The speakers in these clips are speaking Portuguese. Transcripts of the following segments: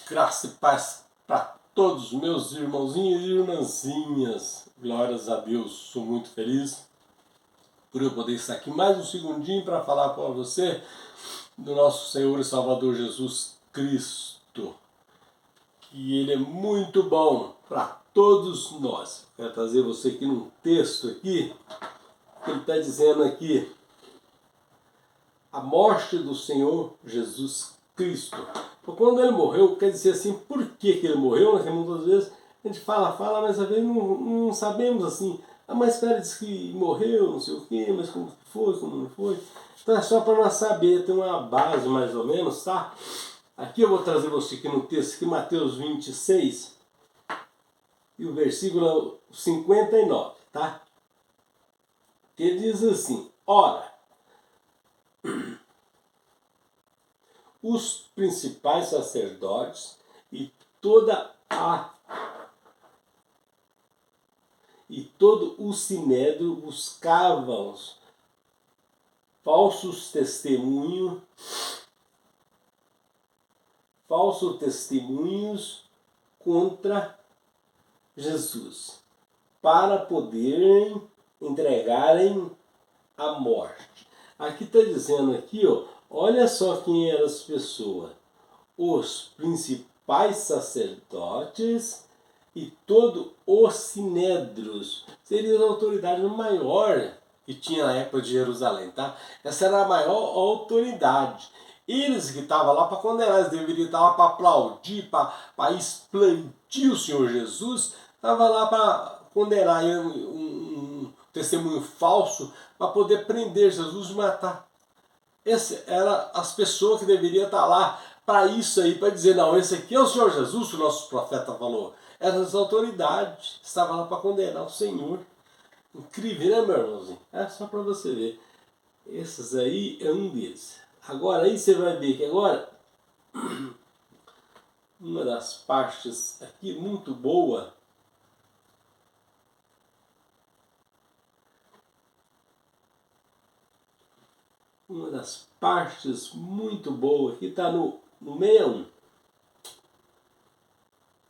Graça e paz para todos meus irmãozinhos e irmãzinhas. Glórias a Deus, sou muito feliz por eu poder estar aqui mais um segundinho para falar para você do nosso Senhor e Salvador Jesus Cristo. Que Ele é muito bom para todos nós. Quero trazer você aqui num texto aqui, que ele está dizendo aqui, a morte do Senhor Jesus Cristo. Porque quando ele morreu, quer dizer assim, por que ele morreu? Né? Muitas vezes a gente fala, mas às vezes não sabemos assim. Mas espera, diz que morreu, não sei o quê, mas como foi, como não foi. Então é só para nós saber, tem uma base mais ou menos, tá? Aqui eu vou trazer você aqui no texto, aqui Mateus 26, e o versículo 59, tá? Que ele diz assim, ora, os principais sacerdotes e todo o sinédrio buscavam falsos testemunhos contra Jesus, para poderem entregarem a morte. Aqui está dizendo aqui, ó, olha só quem eram as pessoas. Os principais sacerdotes e todo os sinédrios. Seriam as autoridades maiores que tinha na época de Jerusalém, tá? Essa era a maior autoridade. Eles que estavam lá para condenar, eles deveriam estar lá para aplaudir, para explantir o Senhor Jesus, estavam lá para condenar um testemunho falso, para poder prender Jesus e matar. Essas eram as pessoas que deveriam estar lá para isso aí, para dizer, não, esse aqui é o Senhor Jesus, que o nosso profeta falou. Essas autoridades estavam lá para condenar o Senhor. Incrível, né, meu irmãozinho? É só para você ver. Esses aí é um deles. Agora aí você vai ver que agora, uma das partes aqui muito boa, que está no 61.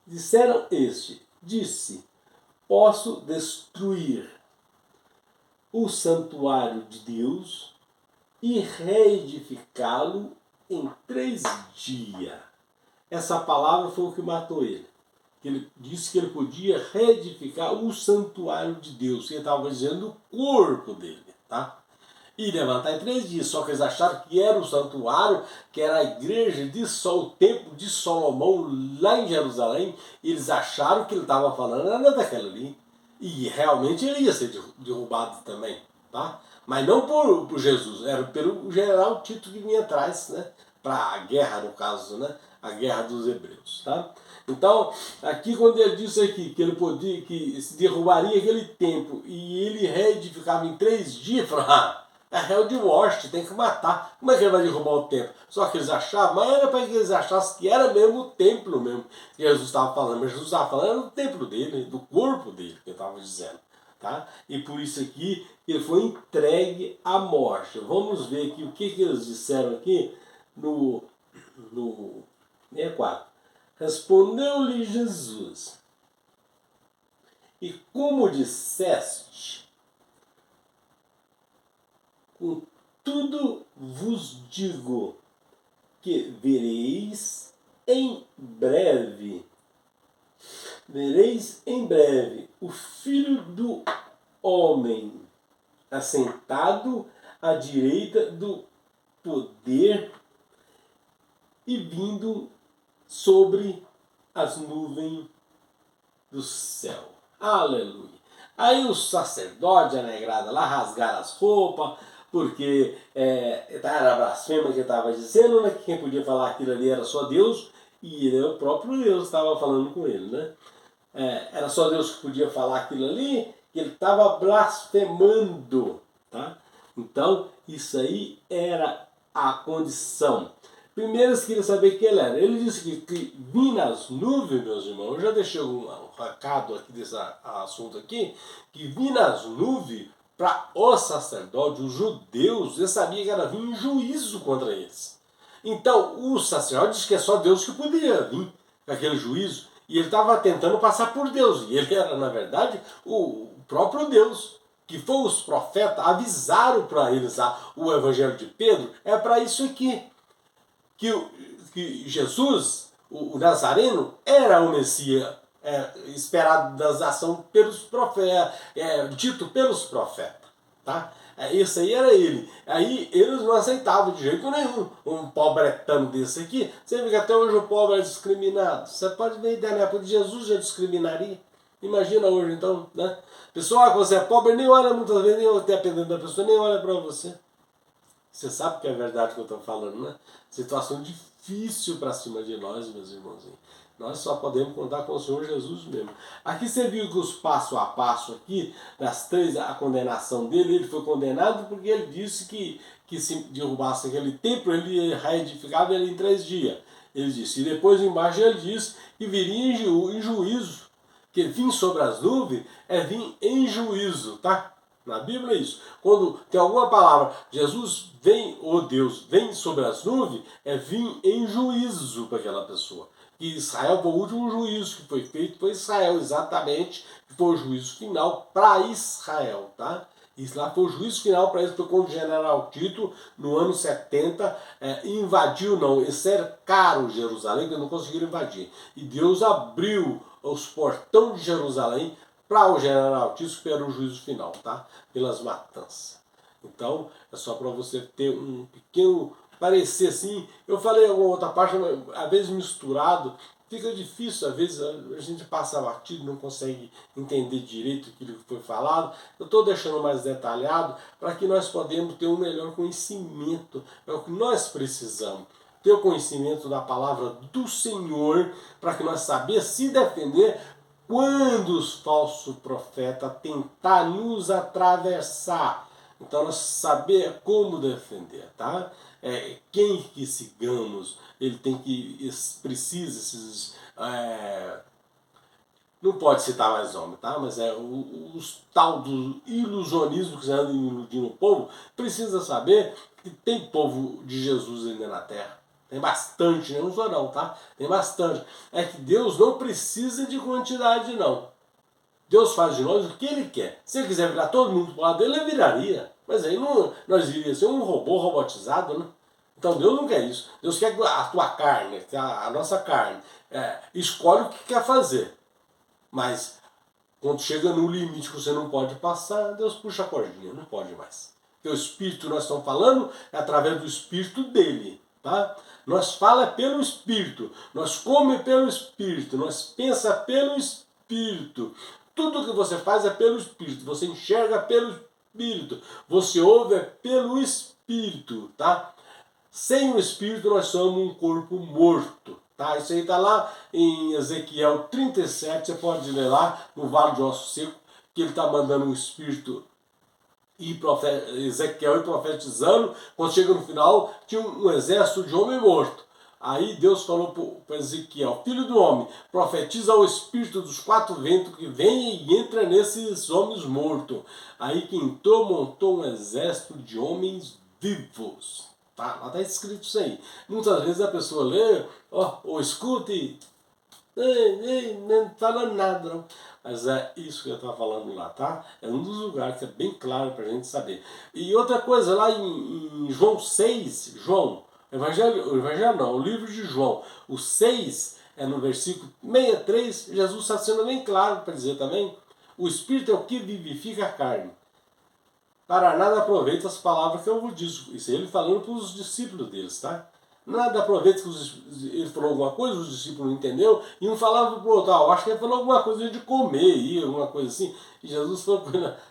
Disseram disse, posso destruir o santuário de Deus e reedificá-lo em 3 dias. Essa palavra foi o que matou ele. Ele disse que ele podia reedificar o santuário de Deus, que ele estava dizendo o corpo dele, tá? E levantar em 3 dias, só que eles acharam que era o santuário, que era a igreja o templo de Salomão lá em Jerusalém, e eles acharam que ele estava falando era daquela ali. E realmente ele ia ser derrubado também, tá? Mas não por Jesus, era pelo general Tito que vinha atrás, né? Para a guerra, no caso, né? A guerra dos hebreus, tá? Então, aqui quando ele disse aqui que ele podia, que se derrubaria aquele templo e ele reedificava em 3 dias, falou, é réu de morte, tem que matar. Como é que ele vai derrubar o templo? Só que eles achavam, mas era para que eles achassem que era mesmo o templo mesmo que Jesus estava falando. Mas Jesus estava falando do templo dele, do corpo dele, que ele estava dizendo. Tá? E por isso aqui ele foi entregue à morte. Vamos ver aqui o que eles disseram aqui no 64. Respondeu-lhe Jesus, e como disseste, contudo vos digo que vereis em breve o Filho do Homem assentado à direita do poder e vindo sobre as nuvens do céu. Aleluia. Aí os sacerdotes, a negrada lá, rasgaram as roupas, porque era a blasfema que estava dizendo, né, que quem podia falar aquilo ali era só Deus, e ele, o próprio Deus estava falando com ele, né? Era só Deus que podia falar aquilo ali, que ele estava blasfemando, tá? Então, isso aí era a condição. Primeiro eles queriam saber quem ele era. Ele disse que vinha nas nuvens, meus irmãos. Eu já deixei um recado aqui desse assunto aqui, que vinha nas nuvens para os sacerdotes, os judeus, eles sabiam que era vir um juízo contra eles. Então, o sacerdote diz que é só Deus que podia vir. com aquele juízo, e ele estava tentando passar por Deus, e ele era, na verdade, o próprio Deus, que foi os profetas, avisaram para eles o evangelho de Pedro, é para isso aqui, que Jesus, o Nazareno, era o Messias, esperado das ações pelos profetas, dito pelos profetas, tá? Isso aí era ele. Aí eles não aceitavam de jeito nenhum um pobretão desse aqui. Você vê que até hoje o pobre é discriminado. Você pode ver ideia, na época de Jesus já discriminaria. Imagina hoje então, né? Pessoal, que você é pobre, nem olha muitas vezes, nem dependendo da pessoa, nem olha para você. Você sabe que é verdade que eu estou falando, né? Situação difícil para cima de nós, meus irmãozinhos. Nós só podemos contar com o Senhor Jesus mesmo. Aqui você viu que os passo a passo aqui, das três, a condenação dele, ele foi condenado porque ele disse que se derrubasse aquele templo, ele reedificava ele em 3 dias. Ele disse, e depois embaixo ele disse que viria em juízo, que vir sobre as nuvens é vir em juízo, tá? Na Bíblia é isso. Quando tem alguma palavra, Jesus vem, ou Deus vem sobre as nuvens, é vir em juízo para aquela pessoa. E Israel foi o último juízo que foi feito, foi Israel exatamente, que foi o juízo final para Israel, tá? Isso lá foi o juízo final para eles, foi quando o general Tito, no ano 70, invadiu, não, eles cercaram Jerusalém, que não conseguiram invadir. E Deus abriu os portões de Jerusalém para o general Tito, que era o juízo final, tá? Pelas matanças. Então, é só para você ter um pequeno parecer assim. Eu falei alguma outra parte, mas às vezes misturado, fica difícil, às vezes a gente passa batido, não consegue entender direito aquilo que foi falado. Eu estou deixando mais detalhado para que nós podemos ter um melhor conhecimento. É o que nós precisamos. Ter o conhecimento da palavra do Senhor, para que nós saber se defender quando os falsos profetas tentar nos atravessar. Então nós saber como defender, tá? Quem que sigamos, ele tem que, precisa, esses, não pode citar mais homem, tá? Mas os tal do ilusionismo que andam iludindo o povo, precisa saber que tem povo de Jesus ainda na terra. Tem bastante, não só não, tá? Tem bastante. É que Deus não precisa de quantidade, não. Deus faz de nós o que Ele quer. Se Ele quiser virar todo mundo para o lado dele, Ele viraria. Mas aí não, nós iríamos ser um robô robotizado, né? Então Deus não quer isso. Deus quer que a tua carne, a nossa carne, escolhe o que quer fazer. Mas quando chega no limite que você não pode passar, Deus puxa a cordinha, não pode mais. Porque o Espírito nós estamos falando é através do Espírito dele. Tá? Nós fala pelo Espírito, nós come pelo Espírito, nós pensa pelo Espírito. Tudo que você faz é pelo Espírito, você enxerga pelo Espírito, você ouve pelo Espírito, tá? Sem o Espírito nós somos um corpo morto, tá? Isso aí está lá em Ezequiel 37, você pode ler lá no Vale de Osso Seco, que ele está mandando o Espírito e Ezequiel profetizando. Quando chega no final, tinha um exército de homem morto. Aí Deus falou para Ezequiel, filho do homem, profetiza ao espírito dos 4 ventos que vem e entra nesses homens mortos. Aí que entrou, montou um exército de homens vivos. Tá? Lá está escrito isso aí. Muitas vezes a pessoa lê, ou escuta e não falando nada, não. Mas é isso que eu estava falando lá, tá? É um dos lugares que é bem claro para a gente saber. E outra coisa, lá em João 6, o livro de João, o 6, no versículo 63, Jesus está sendo bem claro para dizer também, o Espírito é o que vivifica a carne. Para nada aproveita as palavras que eu vos disse. Isso é ele falando para os discípulos deles, tá? Nada aproveita que ele falou alguma coisa, os discípulos não entenderam, e um falava para o outro, acho que ele falou alguma coisa de comer, alguma coisa assim. E Jesus falou,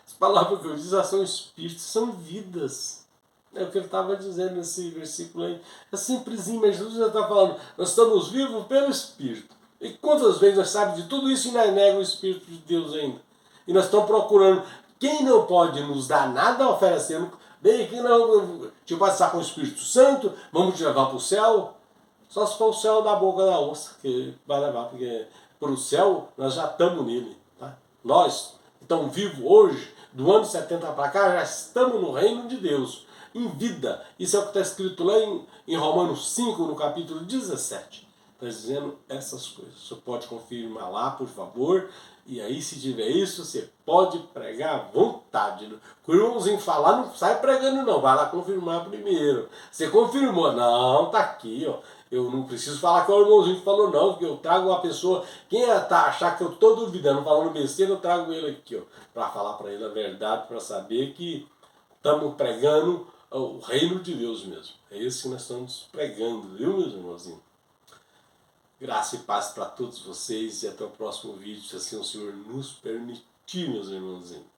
as palavras que eu disse são espíritos, são vidas. É o que ele estava dizendo nesse versículo aí. É simplesinho, mas Jesus já está falando, nós estamos vivos pelo Espírito. E quantas vezes nós sabemos de tudo isso e nós negamos o Espírito de Deus ainda? E nós estamos procurando quem não pode nos dar nada oferecendo. Bem que não, te passar com o Espírito Santo, vamos te levar para o céu. Só se for o céu da boca da onça que vai levar, porque para o céu nós já estamos nele. Tá? Nós que estamos vivos hoje, do ano 70 para cá, já estamos no reino de Deus, em vida. Isso é o que está escrito lá em Romanos 5, no capítulo 17. Está dizendo essas coisas. Você pode confirmar lá, por favor. E aí, se tiver isso, você pode pregar à vontade. O irmãozinho falar, não sai pregando não, vai lá confirmar primeiro. Você confirmou? Não, tá aqui, ó. Eu não preciso falar que o irmãozinho falou não, porque eu trago uma pessoa, quem achar que eu estou duvidando, falando besteira, eu trago ele aqui, ó, para falar para ele a verdade, para saber que estamos pregando o reino de Deus mesmo. É isso que nós estamos pregando, viu, meus irmãozinhos? Graça e paz para todos vocês e até o próximo vídeo, se assim o Senhor nos permitir, meus irmãozinhos.